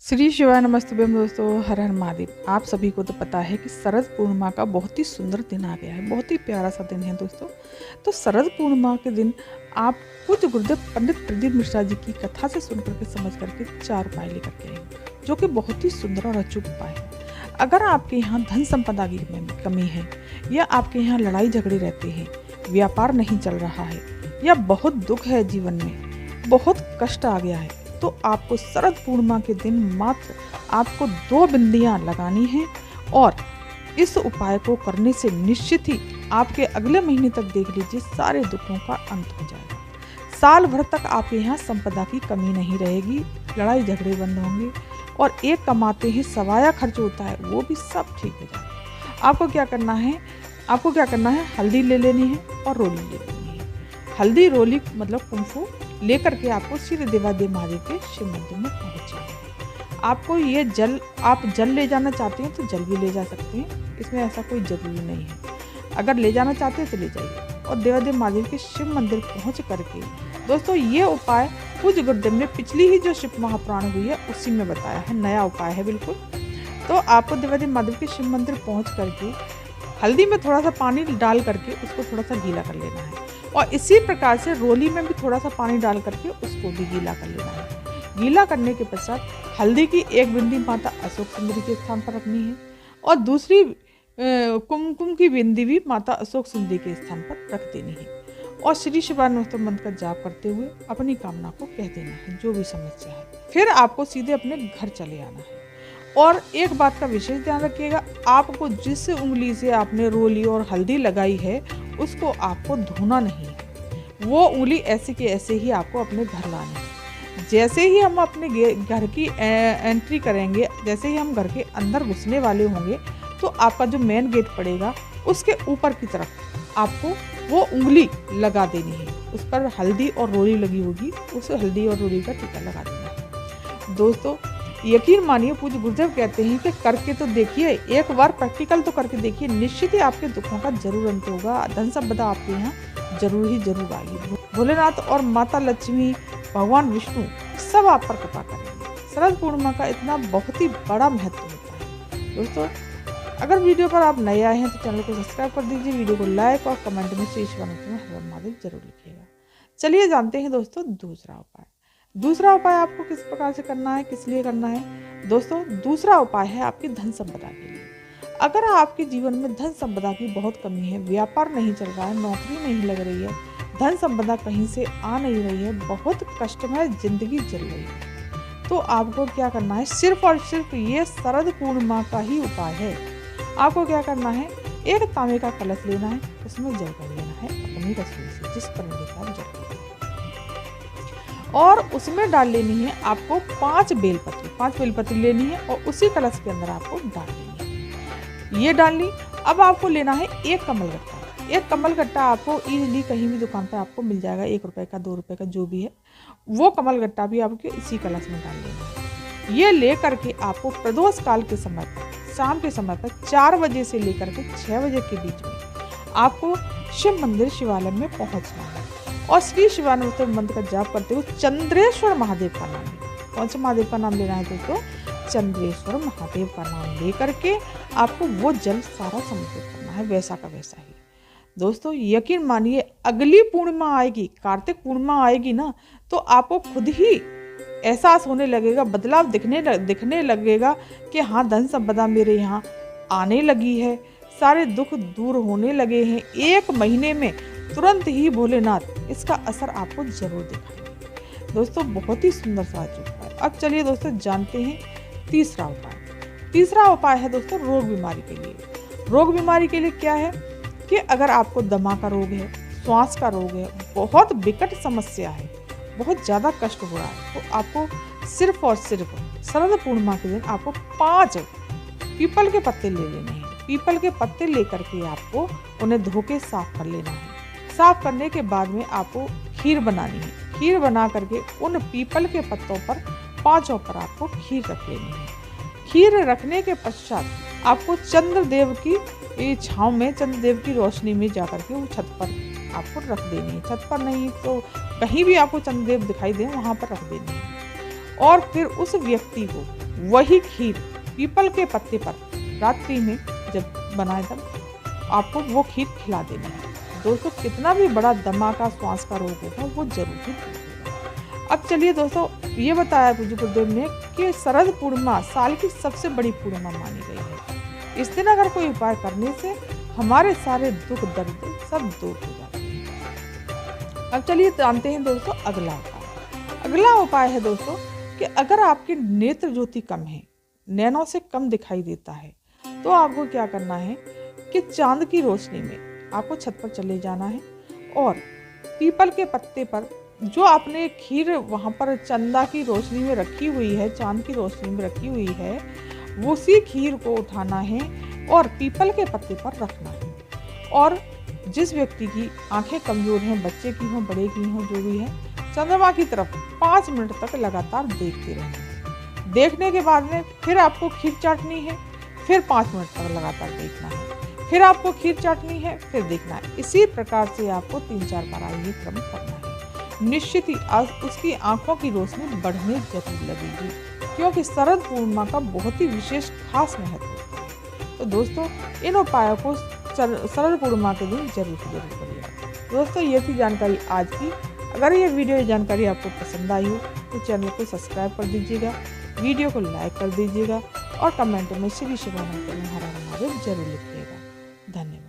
श्री शिवाय नमस्तुभ्यम दोस्तों, हर हर महादेव। आप सभी को तो पता है कि शरद पूर्णिमा का बहुत ही सुंदर दिन आ गया है, बहुत ही प्यारा सा दिन है दोस्तों। तो शरद पूर्णिमा के दिन आप पूज्य गुरुदेव पंडित प्रदीप मिश्रा जी की कथा से सुन करके समझ करके 4 उपाय लेकर के आए, जो कि बहुत ही सुंदर और अचूक उपाय है। अगर आपके यहाँ धन संपदा की कमी है, या आपके यहाँ लड़ाई झगड़े रहते हैं, व्यापार नहीं चल रहा है, या बहुत दुख है जीवन में, बहुत कष्ट आ गया है, तो आपको शरद पूर्णिमा के दिन मात्र आपको 2 बिंदियां लगानी है और इस उपाय को करने से निश्चित ही आपके अगले महीने तक देख लीजिए सारे दुखों का अंत हो जाएगा। साल भर तक आपके यहाँ संपदा की कमी नहीं रहेगी, लड़ाई झगड़े बंद होंगे और एक कमाते हैं सवाया खर्च होता है वो भी सब ठीक हो जाएगा। आपको क्या करना है, हल्दी ले लेनी है और रोली ले लेनी है। हल्दी रोली मतलब कुंफू लेकर के आपको सीधे देवादेव महादेव के शिव मंदिर में पहुंच जाना। आपको ये जल, आप जल ले जाना चाहते हैं तो जल भी ले जा सकते हैं, इसमें ऐसा कोई जरूरी नहीं है। अगर ले जाना चाहते हैं तो ले जाइए और देवादेव महादेव के शिव मंदिर पहुंच करके दोस्तों ये उपाय पूज्य गुरुदेव ने पिछली ही जो शिव महापुराण हुई है उसी में बताया है, नया उपाय है बिल्कुल। तो आपको देवादेव महादेव के शिव मंदिर पहुँच करके हल्दी में थोड़ा सा पानी डाल करके उसको थोड़ा सा गीला कर लेना है और इसी प्रकार से रोली में भी थोड़ा सा पानी डाल करके उसको भी गीला कर लेना है। गीला करने के पश्चात हल्दी की एक बिंदी माता अशोक सुंदरी के स्थान पर रखनी है और दूसरी कुमकुम की बिंदी भी माता अशोक सुंदरी के स्थान पर रख देनी है और श्री शिवाय नमस्तुभ्यम मंत्र का जाप करते हुए अपनी कामना को कह देना है, जो भी समस्या है। फिर आपको सीधे अपने घर चले आना है और एक बात का विशेष ध्यान रखिएगा, आपको जिस उंगली से आपने रोली और हल्दी लगाई है उसको आपको धोना नहीं है, वो उंगली ऐसे के ऐसे ही आपको अपने घर लानी है। जैसे ही हम अपने घर की एंट्री करेंगे, जैसे ही हम घर के अंदर घुसने वाले होंगे तो आपका जो मेन गेट पड़ेगा उसके ऊपर की तरफ आपको वो उंगली लगा देनी है, उस पर हल्दी और रोली लगी होगी, उस हल्दी और रोली का टीका लगा देना है। दोस्तों यकीन मानिए, पूज्य गुरुदेव कहते हैं कि करके तो देखिए, एक बार प्रैक्टिकल तो करके देखिए, निश्चित ही आपके दुखों का जरूर अंत होगा, धन संपदा आपके यहाँ जरूर आएगी। भोलेनाथ और माता लक्ष्मी, भगवान विष्णु सब आप पर कृपा करेंगे। शरद पूर्णिमा का इतना बहुत ही बड़ा महत्व होता है। दोस्तों अगर वीडियो पर आप नए आए हैं तो चैनल को सब्सक्राइब कर दीजिए, वीडियो को लाइक और कमेंट में श्री शिवाय नमस्तुभ्यम महादेव जरूर लिखिएगा। चलिए जानते हैं दोस्तों दूसरा उपाय आपको किस प्रकार से करना है, किस लिए करना है। दोस्तों दूसरा उपाय है आपकी धन संपदा के लिए। अगर आपके जीवन में धन संपदा की बहुत कमी है, व्यापार नहीं चल रहा है, नौकरी नहीं लग रही है, धन संपदा कहीं से आ नहीं रही है, बहुत कष्टमय जिंदगी चल रही है, तो आपको क्या करना है, सिर्फ और सिर्फ ये शरद पूर्णिमा का ही उपाय है। आपको क्या करना है, एक तांबे का कलश लेना है, उसमें जल भर लेना है अपनी रसोई से, जिस पर आप जल और उसमें डाल लेनी है आपको 5 बेलपत्री लेनी है और उसी कलश के अंदर आपको डाल लेनी है। ये डालनी। अब आपको लेना है एक कमल गट्टा आपको इजीली कहीं भी दुकान पर आपको मिल जाएगा, 1 रुपए का 2 रुपए का जो भी है, वो कमल गट्टा भी आपको इसी कलश में डाल लेना है। ये ले करके आपको प्रदोष काल के समय पर, शाम के समय पर 4 बजे से लेकर के 6 बजे के बीच में आपको शिव मंदिर शिवालय में पहुंचना है और श्री शिवाय नमस्तुभ्यम मंत्र का जाप करते हुए चंद्रेश्वर महादेव का नाम लेना। कौन से महादेव का नाम लेना है दोस्तों? चंद्रेश्वर महादेव का नाम लेकर के आपको वो जल सारा समर्पित करना है, वैसा का वैसा ही। दोस्तों यकीन मानिए, अगली पूर्णिमा आएगी, कार्तिक पूर्णिमा आएगी ना, तो आपको खुद ही एहसास होने लगेगा, बदलाव दिखने लगेगा कि हाँ धन संपदा मेरे यहाँ आने लगी है, सारे दुख दूर होने लगे हैं। 1 महीने में तुरंत ही भोलेनाथ इसका असर आपको जरूर दिखाएंगे। दोस्तों बहुत ही सुंदर सा उपाय। अब चलिए दोस्तों जानते हैं तीसरा उपाय है दोस्तों रोग बीमारी के लिए। रोग बीमारी के लिए क्या है कि अगर आपको दमा का रोग है, श्वास का रोग है, बहुत विकट समस्या है, बहुत ज़्यादा कष्ट हो रहा है, तो आपको सिर्फ और सिर्फ शरद पूर्णिमा के दिन आपको 5 पीपल के पत्ते ले लेने हैं। पीपल के पत्ते लेकर के आपको उन्हें धो के साफ कर लेना है। साफ करने के बाद में आपको खीर बनानी है। खीर बना करके उन पीपल के पत्तों पर 5 पर आपको खीर रख लेनी है। खीर रखने के पश्चात आपको चंद्रदेव की छांव में, चंद्रदेव की रोशनी में जाकर के वो छत पर आपको रख देनी है। छत पर नहीं तो कहीं भी आपको चंद्रदेव दिखाई दे वहाँ पर रख देनी है। और फिर उस व्यक्ति को वही खीर पीपल के पत्ते पर रात्रि में जब बनाए तब आपको वो खीर खिला देनी है। दोस्तों कितना भी बड़ा दमा का श्वास का रोग होगा वो जरूर ही दूर होगा। अब चलिए दोस्तों, ये बताया पूज्य गुरुदेव ने कि शरद पूर्णिमा साल की सबसे बड़ी पूर्णिमा मानी गई है। इस दिन अगर कोई उपाय करने से हमारे सारे दुख दर्द सब दूर हो जाते हैं। अब चलिए जानते हैं दोस्तों अगला उपाय। अगला उपाय है दोस्तों कि अगर आपकी नेत्र ज्योति कम है, नैनों से कम दिखाई देता है, तो आपको क्या करना है कि चांद की रोशनी में आपको छत पर चले जाना है और पीपल के पत्ते पर जो आपने खीर वहाँ पर चंदा की रोशनी में रखी हुई है, चांद की रोशनी में रखी हुई है, उसी खीर को उठाना है और पीपल के पत्ते पर रखना है। और जिस व्यक्ति की आंखें कमजोर हैं, बच्चे की हों, बड़े की हों, जो भी है, चंद्रमा की तरफ 5 मिनट तक लगातार देखते रहना है। देखने के बाद में फिर आपको खीर चाटनी है, फिर 5 मिनट तक लगातार देखना है, फिर आपको खीर चाटनी है, फिर देखना है। इसी प्रकार से आपको 3-4 बार ये क्रम करना है। निश्चित ही उसकी आंखों की रोशनी बढ़ने जरूर लगेगी, क्योंकि शरद पूर्णिमा का बहुत ही विशेष खास महत्व होता है। तो दोस्तों इन उपायों को शरद पूर्णिमा के दिन जरूर करिएगा। दोस्तों ये थी जानकारी आज की। अगर ये वीडियो जानकारी आपको पसंद आई हो तो चैनल को सब्सक्राइब कर दीजिएगा, वीडियो को लाइक कर दीजिएगा और कमेंट में श्री शिव हर हर महादेव जरूर लिखिएगा। धन्यवाद।